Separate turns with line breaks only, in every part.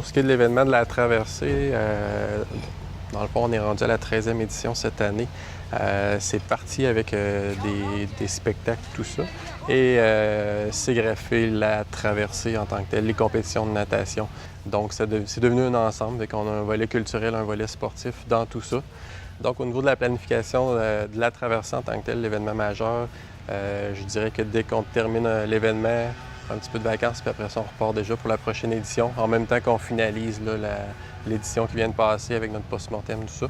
ce qui est de l'événement de la traversée, dans le fond, on est rendu à la 13e édition cette année. C'est parti avec des spectacles, tout ça. Et c'est greffé la traversée en tant que telle, les compétitions de natation. Donc, c'est devenu un ensemble, donc on a un volet culturel, un volet sportif dans tout ça. Donc, au niveau de la planification de la traversée en tant que telle, l'événement majeur, je dirais que dès qu'on termine l'événement, un petit peu de vacances, puis après ça, on repart déjà pour la prochaine édition, en même temps qu'on finalise l'édition qui vient de passer avec notre post-mortem, tout ça.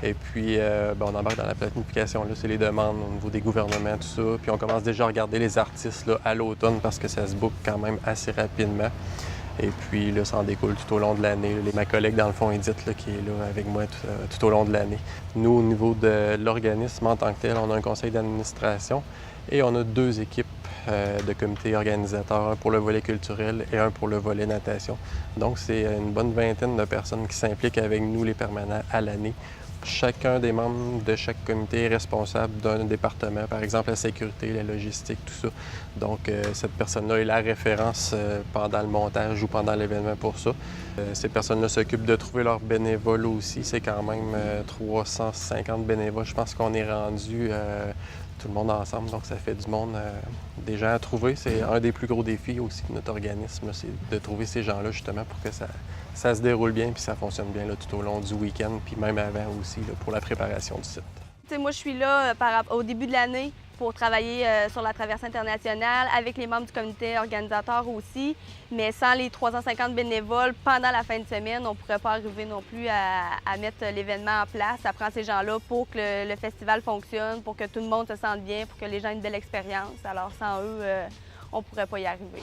Et puis, on embarque dans la planification. Là, c'est les demandes au niveau des gouvernements, tout ça. Puis on commence déjà à regarder les artistes là, à l'automne parce que ça se book quand même assez rapidement. Et puis là, ça en découle tout au long de l'année. Ma collègue, dans le fond, Edith, là, qui est là avec moi tout au long de l'année. Nous, au niveau de l'organisme en tant que tel, on a un conseil d'administration et on a 2 équipes de comités organisateurs, un pour le volet culturel et un pour le volet natation. Donc, c'est une bonne vingtaine de personnes qui s'impliquent avec nous, les permanents, à l'année. Chacun des membres de chaque comité est responsable d'un département, par exemple la sécurité, la logistique, tout ça. Donc, cette personne-là est la référence pendant le montage ou pendant l'événement pour ça. Ces personnes-là s'occupent de trouver leurs bénévoles aussi. C'est quand même 350 bénévoles. Je pense qu'on est rendu tout le monde ensemble, donc ça fait du monde, des gens à trouver. C'est un des plus gros défis aussi de notre organisme, c'est de trouver ces gens-là justement pour que ça se déroule bien puis ça fonctionne bien là, tout au long du week-end, puis même avant aussi là, pour la préparation du site.
T'sais, moi, je suis là au début de l'année pour travailler sur la traversée internationale avec les membres du comité organisateur aussi. Mais sans les 350 bénévoles, pendant la fin de semaine, on ne pourrait pas arriver non plus à mettre l'événement en place. Ça prend ces gens-là pour que le festival fonctionne, pour que tout le monde se sente bien, pour que les gens aient une belle expérience. Alors sans eux, on ne pourrait pas y arriver.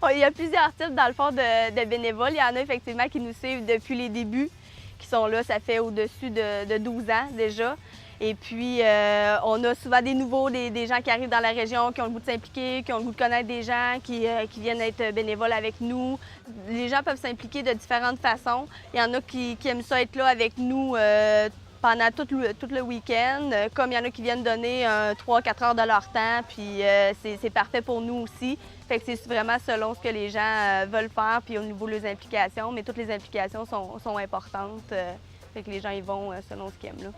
Là. Il y a plusieurs types, dans le fond, de bénévoles. Il y en a effectivement qui nous suivent depuis les débuts, qui sont là, ça fait au-dessus de 12 ans déjà. Et puis, on a souvent des nouveaux, des gens qui arrivent dans la région, qui ont le goût de s'impliquer, qui ont le goût de connaître des gens, qui viennent être bénévoles avec nous. Les gens peuvent s'impliquer de différentes façons. Il y en a qui aiment ça être là avec nous pendant tout le week-end, comme il y en a qui viennent donner 3-4 heures de leur temps, puis c'est parfait pour nous aussi. Fait que c'est vraiment selon ce que les gens veulent faire, puis au niveau de leurs implications, mais toutes les implications sont importantes. Fait que les gens y vont selon ce qu'ils aiment là.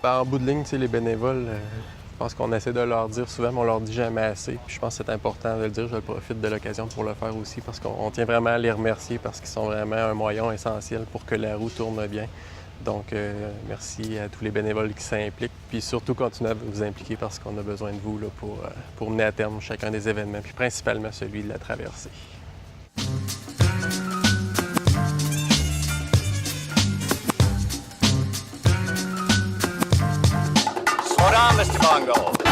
En bout de ligne, les bénévoles, je pense qu'on essaie de leur dire souvent, mais on leur dit jamais assez. Puis je pense que c'est important de le dire. Je profite de l'occasion pour le faire aussi parce qu'on tient vraiment à les remercier parce qu'ils sont vraiment un moyen essentiel pour que la roue tourne bien. Donc, merci à tous les bénévoles qui s'impliquent. Puis surtout, continuez à vous impliquer parce qu'on a besoin de vous là, pour mener à terme chacun des événements, puis principalement celui de la traversée.
Slow down, Mr. Bongo.